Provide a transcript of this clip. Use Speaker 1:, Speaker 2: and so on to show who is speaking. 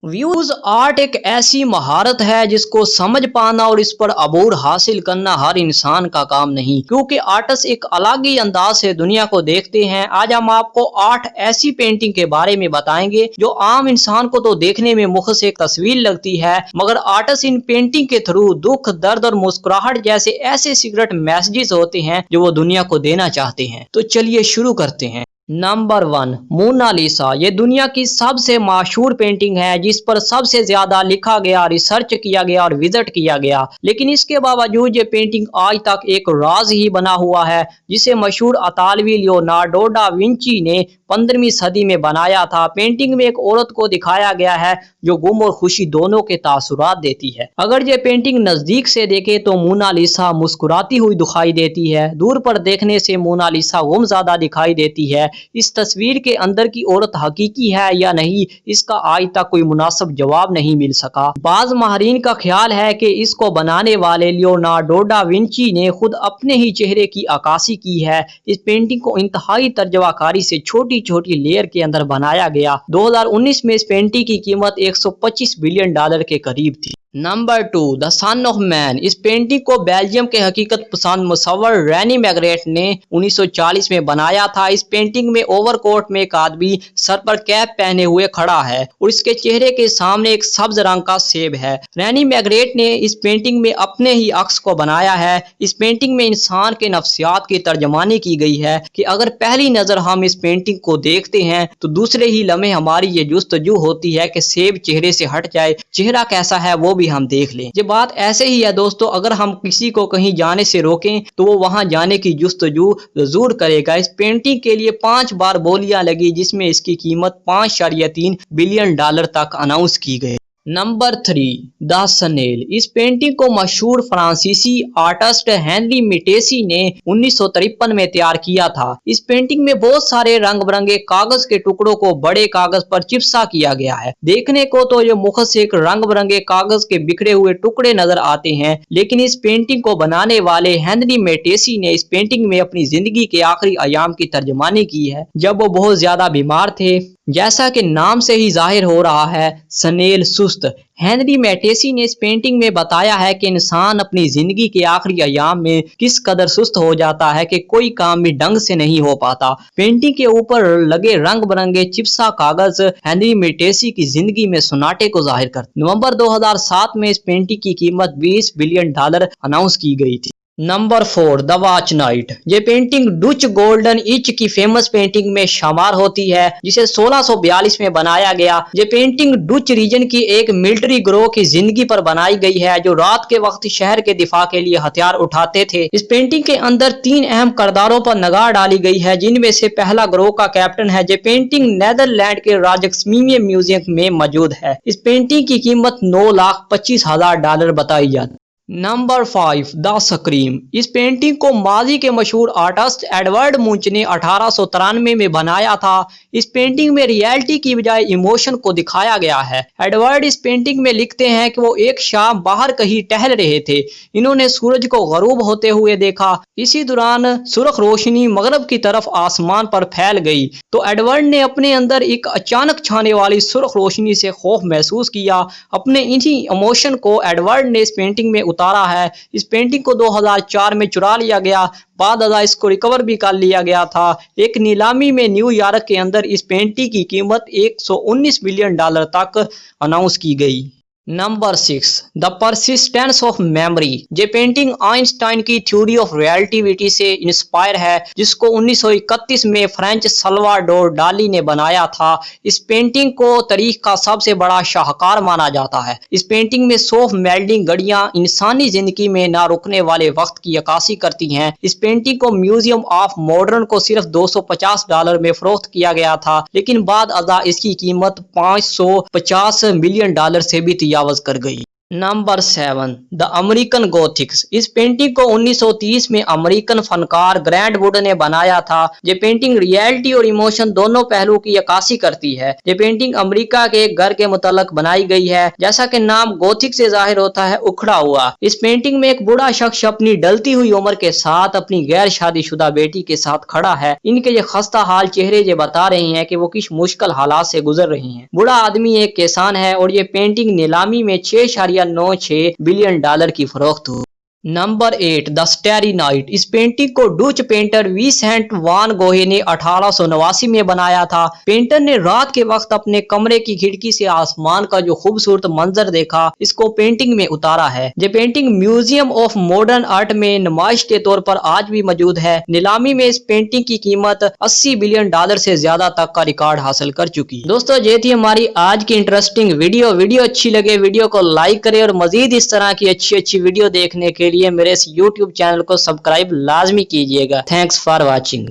Speaker 1: Views art एक ऐसी महारत है जिसको समझ पाना और इस पर अबूर हासिल करना हर इंसान का काम नहीं, क्योंकि आर्टिस्ट एक अलग ही अंदाज से दुनिया को देखते हैं। आज हम आपको 8 ऐसी पेंटिंग के बारे में बताएंगे जो आम इंसान को तो देखने में मुख से एक तस्वीर लगती है, मगर आर्टिस्ट इन पेंटिंग के थ्रू दुख, दर्द और मुस्कुराहट जैसे ऐसे सीक्रेट मैसेजेस होते हैं जो वो दुनिया को देना चाहते हैं। तो चलिए शुरू करते हैं। Number 1, Mona Lisa. ये दुनिया की सबसे मशहूर पेंटिंग है जिस पर सबसे ज्यादा लिखा गया, रिसर्च किया गया और विजिट किया गया, लेकिन इसके बावजूद ये पेंटिंग आज तक एक राज ही बना हुआ है, जिसे मशहूर इतालवी लियोनार्डो डा विंची ने 15वीं सदी में बनाया था। पेंटिंग में एक औरत को दिखाया गया है जो गुम और खुशी दोनों के तासुरात देती है। अगर ये पेंटिंग नजदीक से देखे तो मोनालिसा मुस्कुराती हुई दिखाई देती है, दूर पर देखने से मोनालिसा गुमज़दा दिखाई देती है। इस तस्वीर के अंदर की औरत हकीकी है या नहीं, इसका आज तक कोई मुनासिब जवाब नहीं मिल सका। बाज माहरीन का ख्याल है कि इसको बनाने वाले लियोनार्डो डा विंची ने खुद अपने ही चेहरे की अक्कासी की है। इस पेंटिंग को इंतहाई तर्जबाकारी से छोटी छोटी लेयर के अंदर बनाया गया। 2019 में इस पेंटिंग की कीमत $125 बिलियन के करीब थी। Number 2, the son of man. इस पेंटिंग को बेल्जियम के हकीकत पसंद मुसव्वर रेनी मैग्रेट ने 1940 में बनाया था। इस पेंटिंग में ओवरकोट में एक आदमी सर पर कैप पहने हुए खड़ा है और इसके चेहरे के सामने एक सब्ज रंग का सेब है। रेनी मैग्रेट ने इस पेंटिंग में अपने ही अक्स को बनाया है। इस पेंटिंग में इंसान के नफ्सियात की तर्जमानी की गई है कि अगर पहली नजर हम इस पेंटिंग को देखते हैं तो दूसरे ही लम्हे हमारी ये जुस्तजू होती है कि सेब चेहरे से हट जाए, चेहरा कैसा है वो भी हम देख लें। ये बात ऐसे ही है दोस्तों, अगर हम किसी को कहीं जाने से रोकें तो वो वहां जाने की जुस्तजू जरूर करेगा। इस पेंटिंग के लिए 5 बार बोलियां लगी, जिसमें इसकी कीमत $5.3 बिलियन तक अनाउंस की गई। Number 3, the snail. इस पेंटिंग को मशहूर फ्रांसीसी आर्टिस्ट हेनरी मिटेसी ने 1953 में तैयार किया था। इस पेंटिंग में बहुत सारे रंग बिरंगे कागज के टुकड़ों को बड़े कागज पर चिपसा किया गया है। देखने को तो ये मुख से एक रंग बिरंगे कागज के बिखरे हुए टुकड़े नजर आते हैं, लेकिन इस पेंटिंग को बनाने वाले हेनरी मिटेसी ने इस पेंटिंग में अपनी जिंदगी के आखिरी अयाम की तर्जमानी की है, जब वो बहुत ज्यादा बीमार थे। जैसा कि नाम से ही जाहिर हो रहा है, सनेल सुस्त। हेनरी मैटेसी ने इस पेंटिंग में बताया है कि इंसान अपनी जिंदगी के आखिरी अयाम में किस कदर सुस्त हो जाता है कि कोई काम भी ढंग से नहीं हो पाता। पेंटिंग के ऊपर लगे रंग बिरंगे चिपसा कागज हेनरी मैटेसी की जिंदगी में सुनाटे को जाहिर करते। नवंबर 2007 में इस पेंटिंग की कीमत $20 बिलियन अनाउंस की गई थी। Number 4, the watch night. ये पेंटिंग डच गोल्डन इच की फेमस पेंटिंग में शामार होती है, जिसे 1642 में बनाया गया। ये पेंटिंग डच रीजन की एक मिलिट्री ग्रोह की जिंदगी पर बनाई गई है जो रात के वक्त शहर के दिफा के लिए हथियार उठाते थे। इस पेंटिंग के अंदर 3 अहम किरदारों पर नगार डाली गई है, जिनमें से पहला ग्रोह का कैप्टन है। ये पेंटिंग नेदरलैंड के राजक्समीमियम म्यूजियम में मौजूद है। इस पेंटिंग की कीमत $9,25,000 बताई जाती है। Number 5, the scream. इस पेंटिंग को माजी के मशहूर आर्टिस्ट एडवर्ड मुंच ने 1893 में बनाया था। इस पेंटिंग में रियलिटी की बजाय इमोशन को दिखाया गया है। एडवर्ड इस पेंटिंग में लिखते हैं कि वो एक शाम बाहर कहीं टहल रहे थे। इन्होंने सूरज को गरूब होते हुए देखा। इसी दौरान सुर्ख रोशनी मगरब की तरफ आसमान पर फैल गई तो एडवर्ड ने अपने अंदर एक अचानक छाने वाली सुर्ख रोशनी से खौफ महसूस किया। अपने इन्हीं इमोशन को एडवर्ड ने इस पेंटिंग में उतारा है। इस पेंटिंग को 2004 में चुरा लिया गया, बाद इसको रिकवर भी कर लिया गया था। एक नीलामी में न्यूयॉर्क के अंदर इस पेंटिंग की कीमत $119 बिलियन तक अनाउंस की गई। Number 6, the persistence of memory. ये पेंटिंग आइंस्टाइन की थ्योरी ऑफ रिलेटिविटी से इंस्पायर है, जिसको 1931 में फ्रेंच सल्वाडोर डाली ने बनाया था। इस पेंटिंग को तारीख का सबसे बड़ा शाहकार माना जाता है। इस पेंटिंग में सॉफ्ट मेल्डिंग घड़ियां इंसानी जिंदगी में ना रुकने वाले वक्त की अक्कासी करती हैं। इस पेंटिंग को म्यूजियम ऑफ मॉडर्न को सिर्फ $250 में फरोख्त किया गया था, लेकिन बाद इसकी कीमत $550 मिलियन से भी तजावुज़ कर गई। Number 7, the American Gothics. इस पेंटिंग को 1930 में अमेरिकन फनकार ग्रैंट वुड ने बनाया था। ये पेंटिंग रियलिटी और इमोशन दोनों पहलू की अक्कासी करती है। ये पेंटिंग अमेरिका के एक घर के मुतालिक बनाई गई है। जैसा कि नाम गोथिक से जाहिर होता है, उखड़ा हुआ। इस पेंटिंग में एक बूढ़ा शख्स अपनी डलती हुई उम्र के साथ अपनी गैर शादीशुदा बेटी के साथ खड़ा है। इनके ये खस्ता हाल चेहरे ये बता रहे हैं कि वो किस मुश्किल हालात से गुजर रहे हैं। बूढ़ा आदमी एक किसान है और ये पेंटिंग नीलामी में 6.96 बिलियन डॉलर की फरोख्त हुई। Number 8, the starry night. इस पेंटिंग को डच पेंटर विसेंट वान गोहे ने 1889 में बनाया था। पेंटर ने रात के वक्त अपने कमरे की खिड़की से आसमान का जो खूबसूरत मंजर देखा, इसको पेंटिंग में उतारा है। ये painting museum of modern art में नुमाइश के तौर पर आज भी मौजूद है। नीलामी में इस पेंटिंग की कीमत 80 बिलियन डॉलर से ज्यादा तक का रिकॉर्ड हासिल कर चुकी है। दोस्तों, ये थी हमारी आज की इंटरेस्टिंग वीडियो अच्छी लगे वीडियो को लाइक करें और मजीद इस तरह की अच्छी वीडियो देखने के लिए मेरे इस YouTube चैनल को सब्सक्राइब लाजमी कीजिएगा। Thanks for watching.